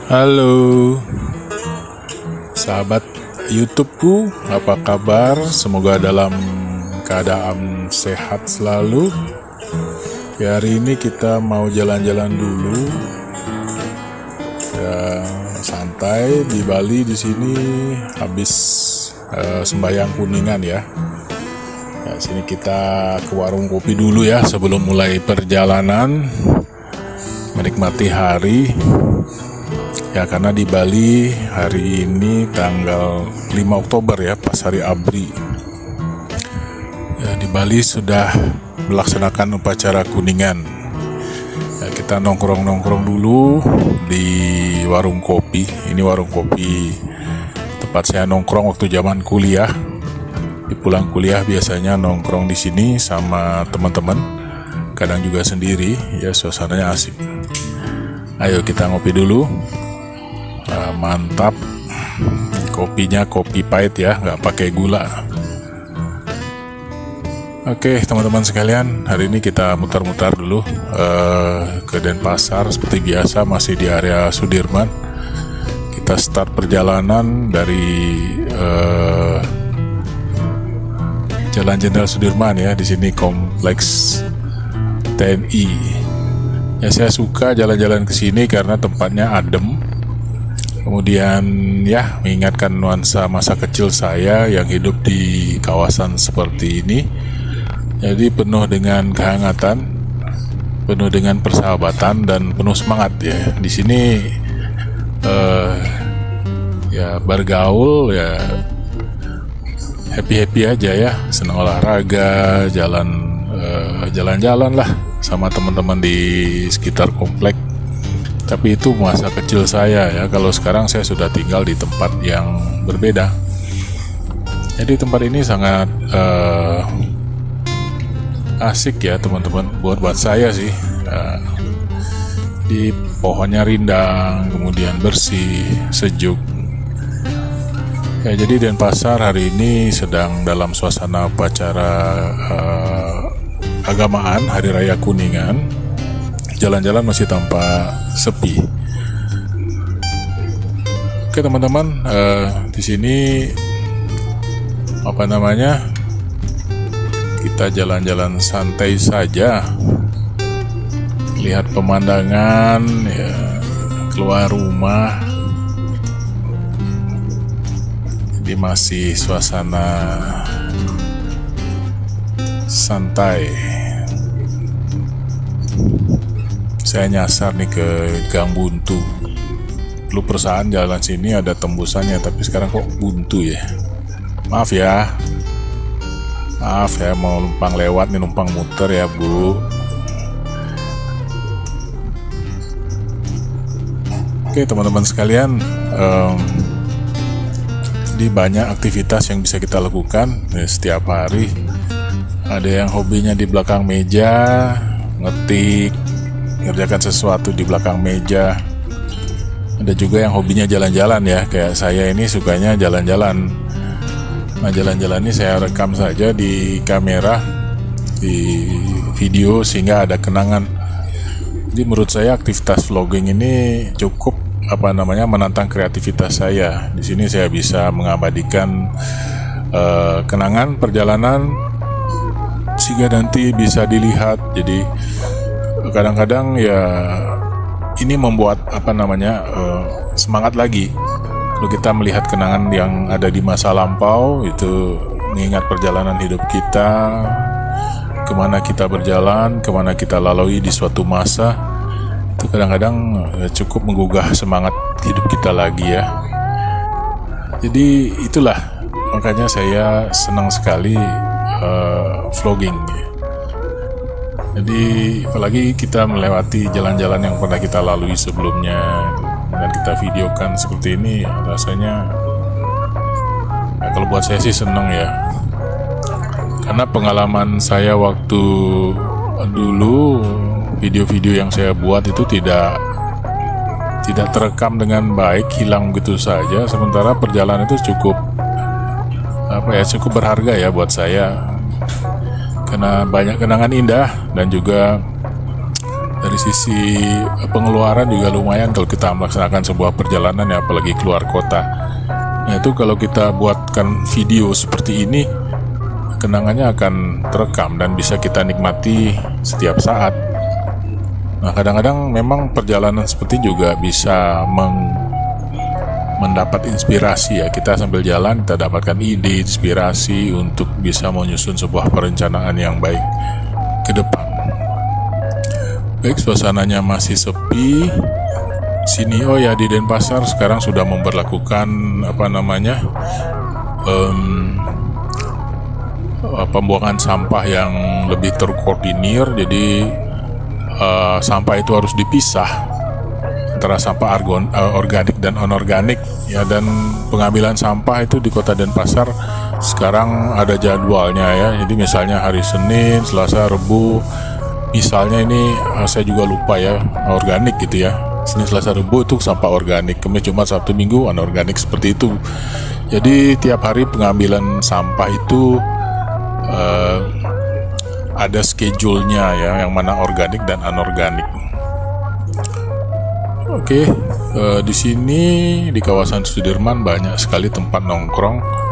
Halo sahabat YouTubeku, apa kabar? Semoga dalam keadaan sehat selalu. Ya, hari ini kita mau jalan-jalan dulu. Ya, santai di Bali di sini habis sembahyang Kuningan ya. Ya, sini kita ke warung kopi dulu ya sebelum mulai perjalanan, menikmati hari. Ya, karena di Bali hari ini tanggal 5 Oktober ya, pas hari ABRI. Ya, di Bali sudah melaksanakan upacara Kuningan. Ya, kita nongkrong-nongkrong dulu di warung kopi. Ini warung kopi tempat saya nongkrong waktu zaman kuliah. Di pulang kuliah biasanya nongkrong di sini sama teman-teman. Kadang juga sendiri, ya suasananya asik. Ayo kita ngopi dulu. Mantap, kopinya kopi pahit ya, nggak pakai gula. Oke teman-teman sekalian, hari ini kita mutar-mutar dulu ke Denpasar seperti biasa, masih di area Sudirman. Kita start perjalanan dari Jalan Jenderal Sudirman ya, di sini kompleks TNI. Ya, saya suka jalan-jalan ke sini karena tempatnya adem. Kemudian ya, mengingatkan nuansa masa kecil saya yang hidup di kawasan seperti ini. Jadi penuh dengan kehangatan, penuh dengan persahabatan dan penuh semangat ya. Di sini ya bergaul ya, happy aja ya, senang olahraga, jalan-jalan lah sama teman-teman di sekitar komplek. Tapi itu masa kecil saya ya. Kalau sekarang saya sudah tinggal di tempat yang berbeda. Jadi tempat ini sangat asik ya teman-teman. Buat saya sih. Di pohonnya rindang, kemudian bersih, sejuk. Ya, jadi Denpasar hari ini sedang dalam suasana upacara agamaan Hari Raya Kuningan. Jalan-jalan masih tampak sepi. Oke teman-teman, di sini apa namanya? Kita jalan-jalan santai saja, lihat pemandangan ya, keluar rumah. Jadi masih suasana santai. Saya nyasar nih ke Gang Buntu. Dulu perusahaan jalan sini ada tembusannya, tapi sekarang kok buntu ya. Maaf ya, mau numpang lewat nih, numpang muter ya Bu. Oke teman-teman sekalian, di banyak aktivitas yang bisa kita lakukan ya, setiap hari. Ada yang hobinya di belakang meja, ngetik, ngerjakan sesuatu di belakang meja. Ada juga yang hobinya jalan-jalan ya, kayak saya ini sukanya jalan-jalan. Nah, jalan-jalan ini saya rekam saja di kamera, di video, sehingga ada kenangan. Jadi menurut saya aktivitas vlogging ini cukup menantang kreativitas saya. Di sini saya bisa mengabadikan kenangan perjalanan sehingga nanti bisa dilihat. Jadi kadang-kadang ya ini membuat semangat lagi. Kalau kita melihat kenangan yang ada di masa lampau, itu mengingat perjalanan hidup kita, kemana kita berjalan, kemana kita lalui di suatu masa, itu kadang-kadang cukup menggugah semangat hidup kita lagi ya. Jadi itulah makanya saya senang sekali vlogging. Jadi apalagi kita melewati jalan-jalan yang pernah kita lalui sebelumnya dan kita videokan seperti ini, rasanya ya, kalau buat saya sih seneng ya. Karena pengalaman saya waktu dulu, video-video yang saya buat itu tidak terekam dengan baik, hilang gitu saja. Sementara perjalanan itu cukup berharga ya buat saya. Karena banyak kenangan indah dan juga dari dari sisi pengeluaran juga lumayan kalau kita melaksanakan sebuah perjalanan ya, apalagi keluar kota. Nah itu kalau kita buatkan video seperti ini, kenangannya akan terekam dan bisa kita nikmati setiap saat. Nah kadang-kadang memang perjalanan seperti juga bisa mendapat inspirasi ya. Kita sambil jalan kita dapatkan ide, inspirasi untuk bisa menyusun sebuah perencanaan yang baik ke depan. Baik, suasananya masih sepi sini. Oh ya, di Denpasar sekarang sudah memberlakukan pembuangan sampah yang lebih terkoordinir. Jadi sampah itu harus dipisah antara sampah organik dan anorganik ya. Dan pengambilan sampah itu di Kota Denpasar sekarang ada jadwalnya ya. Jadi misalnya hari Senin, Selasa, Rabu, misalnya ini saya juga lupa ya, organik gitu ya. Senin, Selasa, Rabu itu sampah organik, Kamis, Jumat, Sabtu, Minggu anorganik, seperti itu. Jadi tiap hari pengambilan sampah itu ada schedule-nya ya, yang mana organik dan anorganik. Oke, di sini di kawasan Sudirman banyak sekali tempat nongkrong.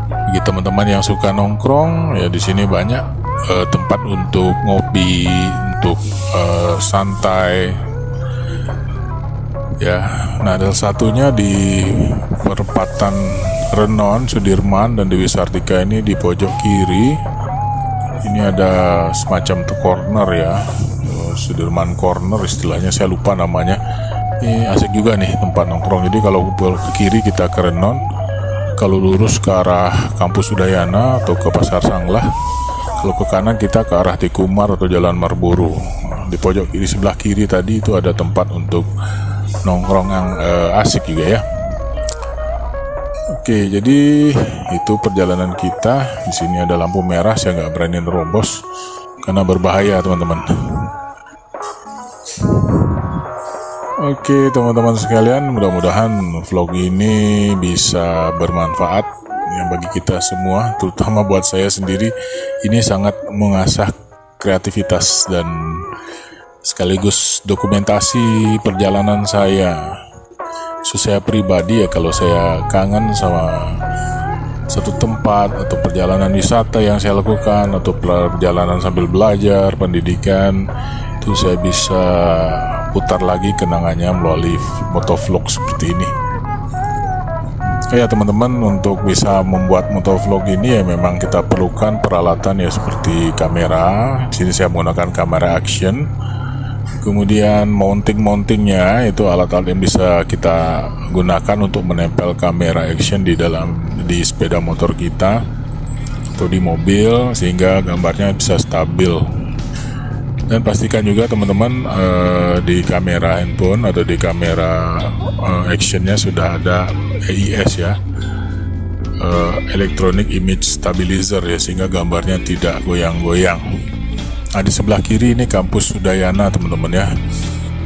Bagi teman-teman yang suka nongkrong ya, di sini banyak tempat untuk ngopi, untuk santai ya. Nah, ada satunya di perempatan Renon, Sudirman dan Dewi Sartika ini di pojok kiri. Ini ada semacam corner ya, Sudirman Corner istilahnya, saya lupa namanya. Ini asik juga nih tempat nongkrong. Jadi kalau ke kiri kita ke Renon, kalau lurus ke arah Kampus Udayana atau ke Pasar Sanglah, kalau ke kanan kita ke arah Tikumar atau Jalan Marlboro. Di pojok kiri sebelah kiri tadi itu ada tempat untuk nongkrong yang asik juga ya. Oke, jadi itu perjalanan kita. Di sini ada lampu merah, saya nggak berani nerobos karena berbahaya teman-teman. Oke teman-teman sekalian, mudah-mudahan vlog ini bisa bermanfaat ya bagi kita semua, terutama buat saya sendiri. Ini sangat mengasah kreativitas dan sekaligus dokumentasi perjalanan saya. Saya pribadi ya, kalau saya kangen sama satu tempat atau perjalanan wisata yang saya lakukan atau perjalanan sambil belajar pendidikan, itu saya bisa putar lagi kenangannya melalui motovlog seperti ini. Ya teman-teman, untuk bisa membuat motovlog ini ya memang kita perlukan peralatan ya, seperti kamera. Di sini saya menggunakan kamera action. Kemudian mountingnya itu alat-alat yang bisa kita gunakan untuk menempel kamera action di sepeda motor kita atau di mobil, sehingga gambarnya bisa stabil. Dan pastikan juga teman-teman di kamera handphone atau di kamera actionnya sudah ada EIS ya, Electronic Image Stabilizer ya, sehingga gambarnya tidak goyang-goyang. Nah, di sebelah kiri ini Kampus Udayana teman-teman ya.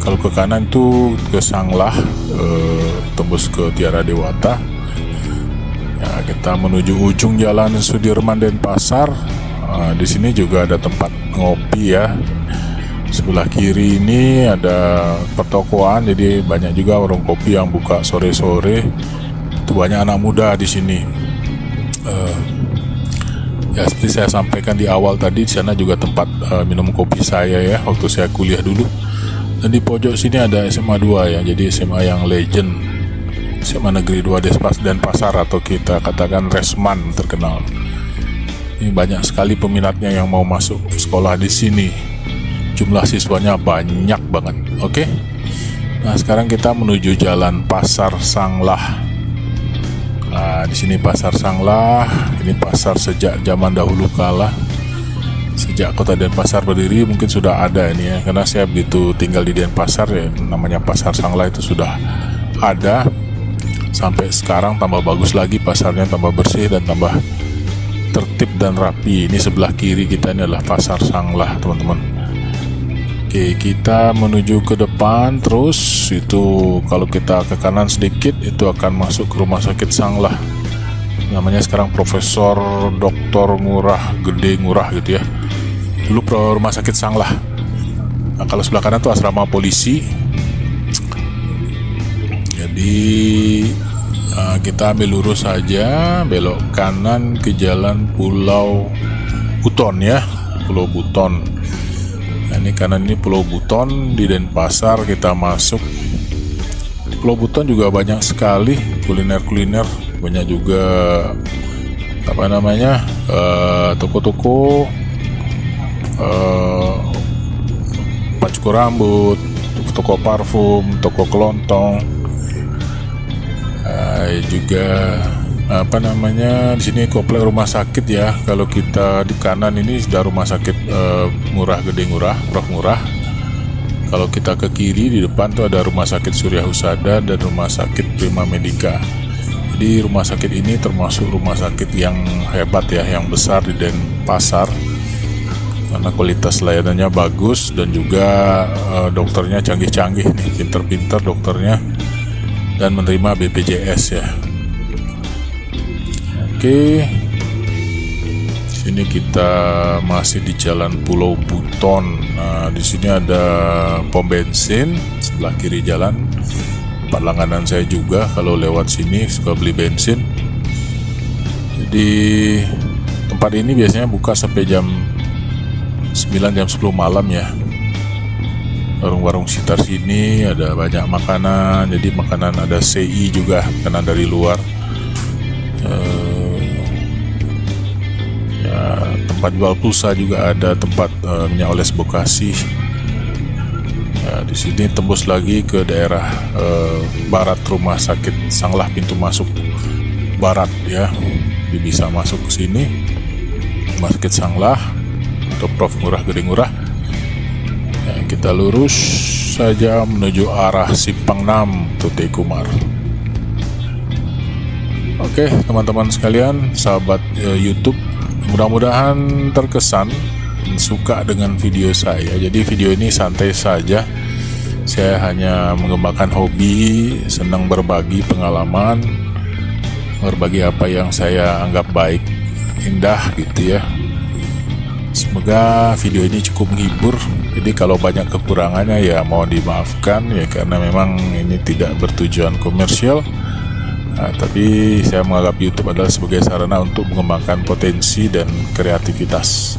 Kalau ke kanan itu ke Sanglah, tembus ke Tiara Dewata ya, kita menuju ujung jalan Sudirman Denpasar. Di sini juga ada tempat ngopi ya. Sebelah kiri ini ada pertokoan, jadi banyak juga warung kopi yang buka sore-sore. Itu banyak anak muda di sini. Ya seperti saya sampaikan di awal tadi, di sana juga tempat minum kopi saya ya, waktu saya kuliah dulu. Dan di pojok sini ada SMA 2 ya, jadi SMA yang legend, SMA Negeri 2 Denpasar atau kita katakan Resman terkenal. Ini banyak sekali peminatnya yang mau masuk sekolah di sini. Jumlah siswanya banyak banget. Oke. Nah, sekarang kita menuju Jalan Pasar Sanglah. Nah, di sini Pasar Sanglah, ini pasar sejak zaman dahulu kala. Sejak Kota Denpasar berdiri mungkin sudah ada ini ya, karena saya begitu tinggal di Denpasar ya, namanya Pasar Sanglah itu sudah ada. Sampai sekarang tambah bagus lagi pasarnya, tambah bersih dan tambah tertib dan rapi. Ini sebelah kiri kita ini adalah Pasar Sanglah teman-teman. Oke, kita menuju ke depan terus. Itu kalau kita ke kanan sedikit itu akan masuk ke Rumah Sakit Sanglah. Namanya sekarang Profesor Dr. Ngurah, Gede Ngurah gitu ya. Dulu Rumah Sakit Sanglah. Nah, kalau sebelah kanan tuh asrama polisi. Jadi kita ambil lurus saja, belok kanan ke jalan Pulau Buton ya, Pulau Buton. Nah, ini kanan ini Pulau Buton, di Denpasar kita masuk. Di Pulau Buton juga banyak sekali kuliner-kuliner, banyak juga toko-toko, cukur rambut, toko parfum, toko kelontong, juga di sini komplek rumah sakit ya. Kalau kita di kanan ini sudah rumah sakit Ngurah Gede Ngurah, Prof Ngurah. Kalau kita ke kiri di depan tuh ada rumah sakit Surya Husada dan rumah sakit Prima Medica. Jadi rumah sakit ini termasuk rumah sakit yang hebat ya, yang besar di Denpasar, karena kualitas layanannya bagus dan juga dokternya canggih-canggih nih, pinter-pinter dokternya, dan menerima BPJS ya. Oke, sini kita masih di Jalan Pulau Buton. Nah, di sini ada pom bensin sebelah kiri jalan. Tempat langganan saya juga, kalau lewat sini suka beli bensin. Jadi tempat ini biasanya buka sampai jam 9 jam 10 malam ya. Warung-warung sekitar sini ada banyak makanan. Jadi makanan ada CI juga, makanan dari luar. Tempat jual pulsa juga ada, tempat minyak oles Bekasi. Ya, di sini tembus lagi ke daerah barat rumah sakit Sanglah, pintu masuk barat ya. Jadi bisa masuk ke sini, rumah sakit Sanglah atau Prof Ngurah Gede Ngurah. Ya, kita lurus saja menuju arah Simpang 6 Tute Kumar. Oke, teman-teman sekalian, sahabat YouTube, mudah-mudahan terkesan suka dengan video saya. Jadi video ini santai saja, saya hanya mengembangkan hobi, senang berbagi pengalaman, berbagi apa yang saya anggap baik, indah gitu ya. Semoga video ini cukup menghibur. Jadi kalau banyak kekurangannya ya mohon dimaafkan ya, karena memang ini tidak bertujuan komersial. Nah, tapi saya menganggap YouTube adalah sebagai sarana untuk mengembangkan potensi dan kreativitas.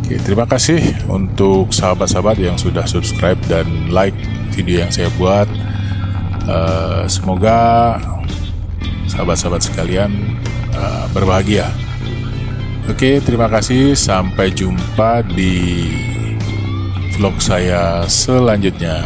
Oke, terima kasih untuk sahabat-sahabat yang sudah subscribe dan like video yang saya buat. Semoga sahabat-sahabat sekalian berbahagia. Oke, terima kasih. Sampai jumpa di vlog saya selanjutnya.